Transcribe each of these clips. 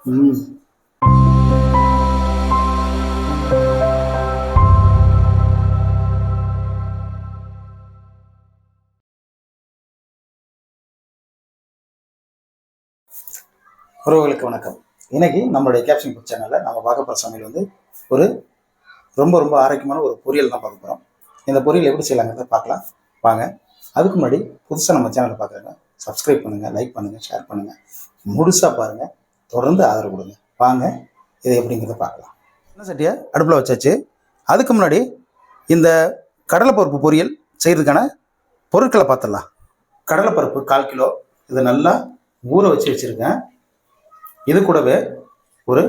ம். உறவுகளுக்கு வணக்கம். இன்னைக்கு நம்மளுடைய கேப்ஷன் ஃபுட் சேனலில் நம்ம பார்க்க போகிற சமையல் வந்து ஒரு ரொம்ப ரொம்ப ஆரோக்கியமான ஒரு பொரியல் தான் பார்க்க போகிறோம். இந்த பொரியல் எப்படி செய்யலாங்கிறத பார்க்கலாம் வாங்க. அதுக்கு முன்னாடி புதுசாக நம்ம சேனலை பார்க்குறேங்க, சப்ஸ்கிரைப் பண்ணுங்கள், லைக் பண்ணுங்கள், ஷேர் பண்ணுங்கள், முழுசாக பாருங்கள், தொடர்ந்து ஆதரவு கொடுங்க. வாங்க இது எப்படிங்கிறத பார்க்கலாம். என்ன சட்டியை அடுப்பில் வச்சாச்சு. அதுக்கு முன்னாடி இந்த கடலைப்பருப்பு பொரியல் செய்கிறதுக்கான பொருட்களை பார்த்துடலாம். கடலைப்பருப்பு 1/4 கிலோ, இதை நல்லா ஊற வச்சுருக்கேன். இது கூடவே ஒரு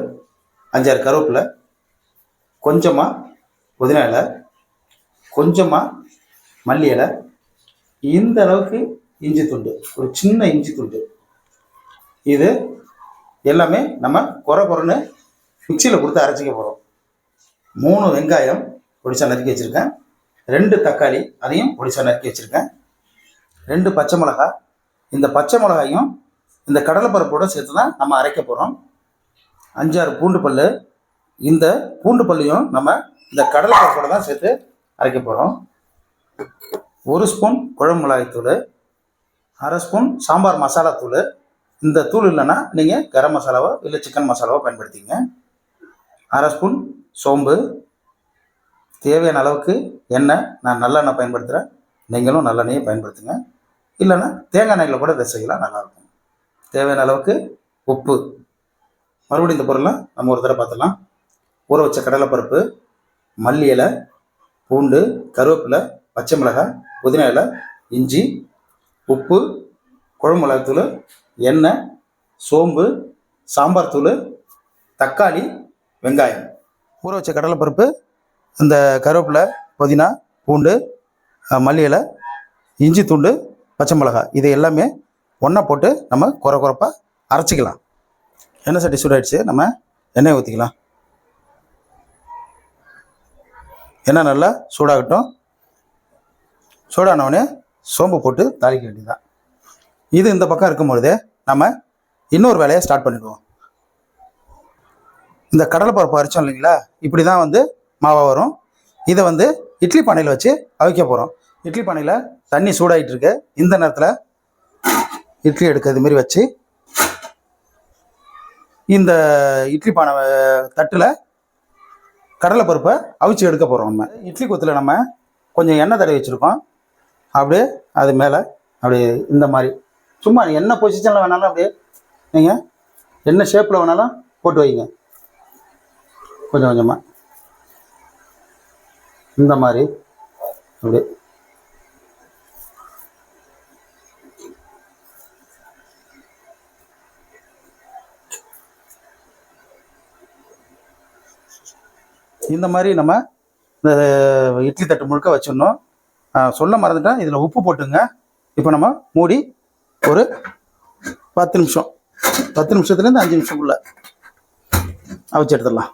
5-6 கருவேப்பிலை, கொஞ்சமாக புதினா இலை, கொஞ்சமாக மல்லி இலை, இந்த அளவுக்கு இஞ்சி துண்டு, ஒரு சின்ன இஞ்சி துண்டு. இது எல்லாமே நம்ம குறைன்னு மிக்சியில் கொடுத்து அரைச்சிக்க போகிறோம். 3 வெங்காயம் பொடிசா நறுக்கி வச்சுருக்கேன். 2 தக்காளி, அதையும் பொடிசா நறுக்கி வச்சுருக்கேன். 2 பச்சை மிளகாய். இந்த பச்சை மிளகாயும் இந்த கடலைப்பருப்போடு சேர்த்து தான் நம்ம அரைக்க போகிறோம். 5-6 பூண்டு பல். இந்த பூண்டு பல்லையும் நம்ம இந்த கடலைப்பருப்போடு தான் சேர்த்து அரைக்க போகிறோம். 1 ஸ்பூன் குழம்பு மிளகாய்த்தூள், 1/2 ஸ்பூன் சாம்பார் மசாலா தூள். இந்த தூள் இல்லைன்னா நீங்கள் கரம் மசாலாவோ இல்லை சிக்கன் மசாலாவோ பயன்படுத்திங்க. 1/2 ஸ்பூன் சோம்பு, தேவையான அளவுக்கு எண்ணெய். நான் நல்லெண்ணெய் பயன்படுத்துகிறேன், நீங்களும் நல்லெண்ணெயை பயன்படுத்துங்க. இல்லைன்னா தேங்காய் எண்ணெயில் கூட இதை செய்யலாம், நல்லாயிருக்கும். தேவையான அளவுக்கு உப்பு. மறுபடியும் இந்த பொருளை நம்ம ஒரு தடவை பார்த்துடலாம். ஊற வச்ச கடலைப்பருப்பு, மல்லி இலை, பூண்டு, கருவேப்பிலை, பச்சை மிளகாய், புதினா இலை, இஞ்சி, உப்பு, குழம்பு மிளகாய்த்தூள், எண்ணெய், சோம்பு, சாம்பார் தூள், தக்காளி, வெங்காயம். ஊற வச்ச கடலைப்பருப்பு, இந்த கருவேப்பிலை, புதினா, பூண்டு, மல்லி இலை, இஞ்சி துண்டு, பச்சை மிளகாய், இது எல்லாமே ஒன்றா போட்டு நம்ம குறைப்பாக அரைச்சிக்கலாம். எண்ணெய் சட்டி சூடாயிடுச்சு, நம்ம எண்ணெயை ஊற்றிக்கலாம். எண்ணெய் நல்லா சூடாகட்டும். சூடானவுடனே சோம்பு போட்டு தாளிக்க வேண்டியதுதான். இது இந்த பக்கம் இருக்கும்பொழுதே நம்ம இன்னொரு வேலையை ஸ்டார்ட் பண்ணிடுவோம். இந்த கடலைப்பருப்பு அரைச்சோம் இல்லைங்களா, இப்படி தான் வந்து மாவாக வரும். இதை வந்து இட்லி பானையில் வச்சு அவிக்க போகிறோம். இட்லி பானையில் தண்ணி சூடாகிட்டு இருக்கு. இந்த நேரத்தில் இட்லி எடுக்க இது மாதிரி வச்சு இந்த இட்லி பானை தட்டில் கடலைப்பருப்பை அவிச்சு எடுக்க போகிறோம். நம்ம இட்லி கொத்தில் நம்ம கொஞ்சம் எண்ணெய் தடவி வச்சுருக்கோம். அப்படியே அது மேலே அப்படியே இந்த மாதிரி சும்மா என்ன பொசிஷனில் வேணாலும் அப்படியே நீங்கள் என்ன ஷேப்பில் வேணாலும் போட்டு வைங்க. கொஞ்சம் கொஞ்சமாக இந்த மாதிரி அப்படியே இந்த மாதிரி நம்ம இந்த இட்லி தட்டு முழுக்க வச்சிடணும். சொல்ல மறந்துட்டேன், இதில் உப்பு போட்டுங்க. இப்போ நம்ம மூடி ஒரு 10 நிமிஷம், 10 நிமிஷத்துலேருந்து 5 நிமிஷத்துக்குள்ளே அவிச்சு எடுத்துடலாம்.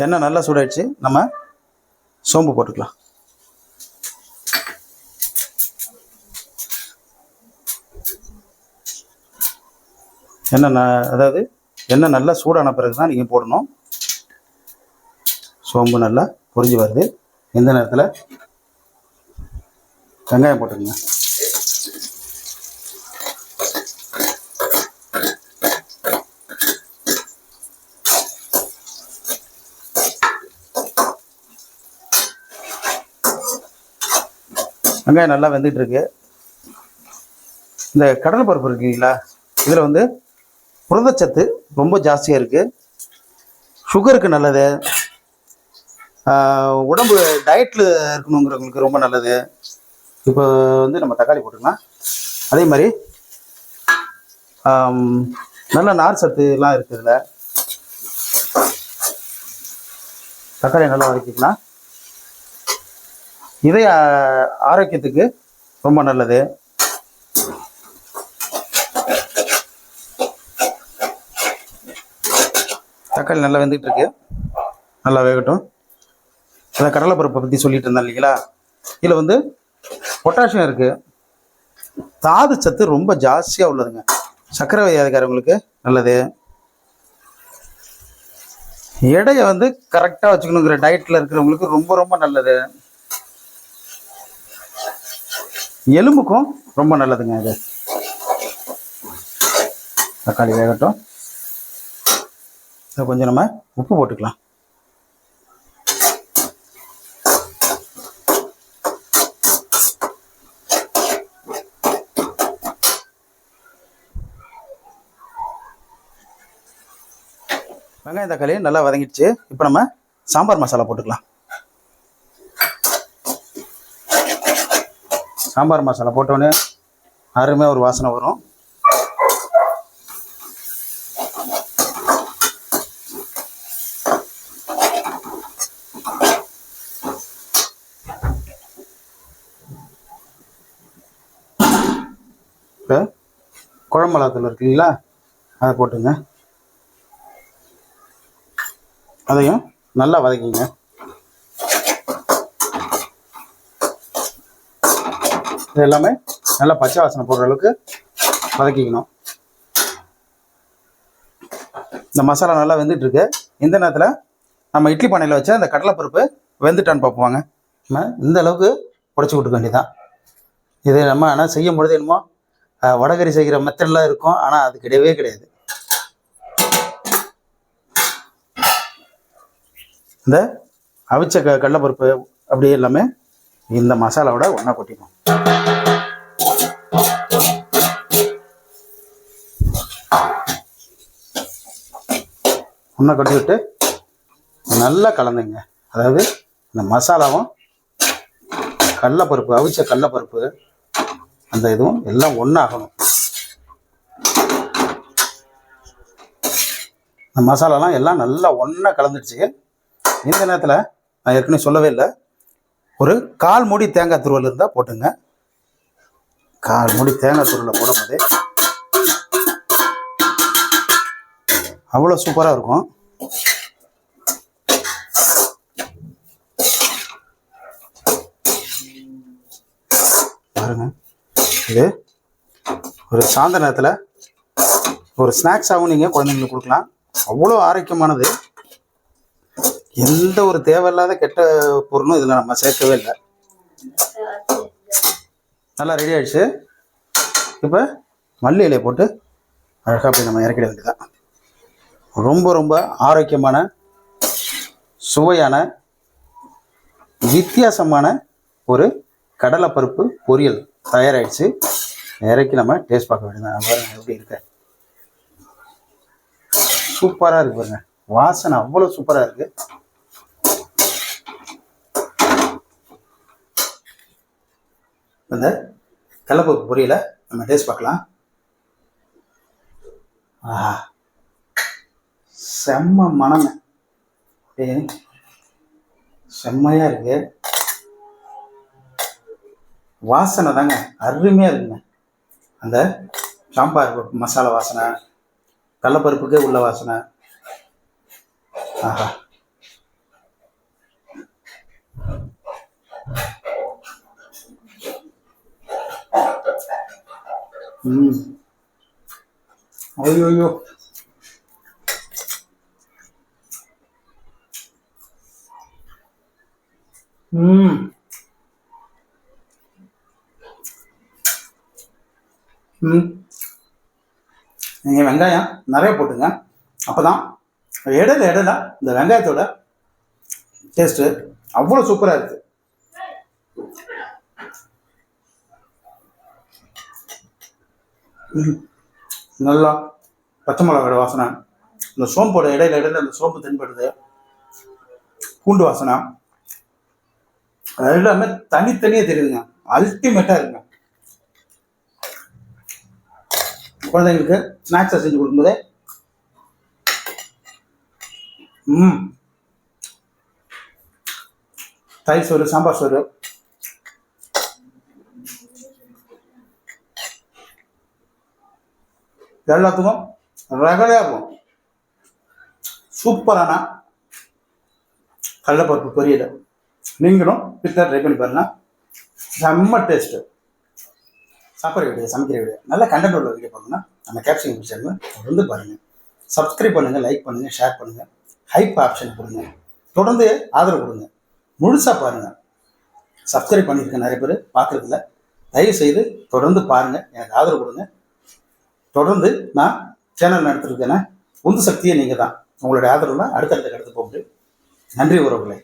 எண்ணெய் நல்லா சூடாயிடுச்சு, நம்ம சோம்பு போட்டுக்கலாம். எண்ணெய் நல்லா சூடான பிறகு தான் நீங்கள் போடணும். சோம்பு நல்லா பொரிஞ்சு வருது. இந்த நேரத்தில் வெங்காயம் போட்டுருங்க. வெங்காயம் நல்லா வெந்துட்டு இருக்கு. இந்த கடலைப்பருப்பு இருக்குங்களா, இதில் வந்து புரதச்சத்து ரொம்ப ஜாஸ்தியாக இருக்குது. சுகருக்கு நல்லது, உடம்பு டயட்டில் இருக்கணுங்கிறவங்களுக்கு ரொம்ப நல்லது. இப்போ வந்து நம்ம தக்காளி போட்டுக்கலாம். அதே மாதிரி நல்ல நார் சத்துலாம் இருக்குதுல. தக்காளி நல்லா வதக்கிக்கலாம். இதய ஆரோக்கியத்துக்கு ரொம்ப நல்லது. தக்காளி நல்லா வெந்துட்டு இருக்கு, நல்லா வேகட்டும். அந்த கடலைப்பருப்பை பற்றி சொல்லிட்டு இருந்தேன் இல்லைங்களா, இதில் வந்து பொட்டாசியம் இருக்குது, தாது சத்து ரொம்ப ஜாஸ்தியாக உள்ளதுங்க. சர்க்கரை வியாதிக்காரங்களுக்கு நல்லது. எடையை வந்து கரெக்டாக வச்சுக்கணுங்கிற டயட்டில் இருக்கிறவங்களுக்கு ரொம்ப ரொம்ப நல்லது. எலும்புக்கும் ரொம்ப நல்லதுங்க இது. தக்காளி வேகட்டும். கொஞ்சம் நம்ம உப்பு போட்டுக்கலாம். வெங்காயம் தக்காளி நல்லா வதங்கிடுச்சு. இப்போ நம்ம சாம்பார் மசாலா போட்டுக்கலாம். சாம்பார் மசாலா போட்டோடனே அருமையாக ஒரு வாசனை வரும். இப்போ குழம்பு மிளகாத்தூள் இருக்குங்களா, அதை போட்டுங்க. அதையும் நல்லா வதக்கிங்க. இது எல்லாமே நல்லா பச்சை வாசனை போடுற அளவுக்கு வதக்கிக்கணும். இந்த மசாலா நல்லா வெந்துட்டு இருக்கு. இந்த நேரத்தில் நம்ம இட்லி பானையில் வச்ச அந்த கடலைப்பருப்பு வெந்துட்டான்னு பார்ப்போங்க. நம்ம இந்த அளவுக்கு உடச்சி விட்டுக்க வேண்டியதான். இது நம்ம ஆனால் செய்யும் பொழுது என்னமோ வடகறி செய்கிற மெத்தட்லாம் இருக்கும், ஆனால் அது கிடையவே கிடையாது. இந்த அவிச்ச கடலைப்பருப்பு அப்படியே எல்லாமே இந்த மசாலாவோட ஒன்றா கொட்டிக்கும். ஒன்றா கொட்டி விட்டு நல்லா கலந்துங்க. அதாவது இந்த மசாலாவும் கடலைப்பருப்பு, அவிச்ச கடலைப்பருப்பு அந்த இதுவும் எல்லாம் ஒன்றாகணும். இந்த மசாலாலாம் எல்லாம் நல்லா ஒன்றா கலந்துடுச்சு. இந்த நேரத்தில் நான் ஏற்கனவே சொல்லவே இல்லை, ஒரு 1/4 மூடி தேங்காய் துருவல் இருந்தால் போட்டுங்க. 1/4 மூடி தேங்காய் துருவலை போடும்போது அவ்வளோ சூப்பராக இருக்கும். பாருங்க, இது ஒரு சாயந்தர நேரத்தில் ஒரு ஸ்நாக்ஸாகவும் நீங்கள் குழந்தைங்களுக்கு கொடுக்கலாம். அவ்வளோ ஆரோக்கியமானது. எந்த ஒரு தேவையில்லாத கெட்ட பொருளும் இதில் நம்ம சேர்க்கவே இல்லை. நல்லா ரெடி ஆகிடுச்சு. இப்போ மல்லி இலையை போட்டு அழகாக போய் நம்ம இறக்கிட வேண்டியதான். ரொம்ப ரொம்ப ஆரோக்கியமான, சுவையான, வித்தியாசமான ஒரு கடலைப்பருப்பு பொரியல் தயாராகிடுச்சு. இறக்கி நம்ம டேஸ்ட் பார்க்க வேண்டியதான். பாருங்க எப்படி இருக்க, சூப்பராக இருக்கு. பாருங்க, வாசனை அவ்வளோ சூப்பராக இருக்கு. இந்த கடலைப்பருப்பு பொரியலை நம்ம டேஸ்ட் பார்க்கலாம். செம்ம மனங்க, செம்மையா இருக்கு. வாசனை தாங்க அருமையா இருக்குங்க. அந்த சாம்பார் மசாலா வாசனை, கடலைப்பருப்புக்கே உள்ள வாசனை. ஆஹா, ஐயோ, நீங்கள் வெங்காயம் நிறைய போட்டுங்க. அப்போதான் இடையில இந்த வெங்காயத்தோட டேஸ்ட்டு அவ்வளோ சூப்பராக இருக்குது. நல்லா பச்சை மிளகாயோட வாசனை, இந்த சோம்போட இடையில அந்த சோம்பு தென்படுது, பூண்டு வாசனை, அது எல்லாமே தனித்தனியாக தெரியுதுங்க. அல்டிமேட்டாக இருக்குங்க. குழந்தைங்களுக்கு ஸ்நாக்ஸை செஞ்சு கொடுக்கும்போதே தயிர் சோறு, சாம்பார் சோறு, எல்லாத்துக்கும் ரெகலையாக இருக்கும். சூப்பரான கடலைப்பருப்பு பொரியல் நீங்களும் வீட்டில் ட்ரை பண்ணி பாருங்க. செம்ம டேஸ்ட்டு. சாப்பிட்ற வீடியோ, சமைக்கிற வீடியோ, நல்ல கண்டென்ட் உள்ள வீடியோ பார்க்கணும்னா நம்ம கேப்ஷன் சேனல் வந்து பாருங்கள். சப்ஸ்கிரைப் பண்ணுங்கள், லைக் பண்ணுங்கள், ஷேர் பண்ணுங்கள். ஹைப் ஆப்ஷன் கொடுங்க. தொடர்ந்து ஆதரவு கொடுங்க. முழுசாக பாருங்கள். சப்ஸ்கிரைப் பண்ணியிருக்கேன் நிறைய பேர் பார்க்குறதில்ல. தயவு செய்து தொடர்ந்து பாருங்கள், எனக்கு ஆதரவு கொடுங்க. தொடர்ந்து நான் சேனல் நடத்திருக்கேன்னா உந்து சக்தியே நீங்கள் தான். உங்களுடைய ஆதரவு தான் அடுத்தடுத்த கடத்து போகுது. நன்றி உறவுகளே.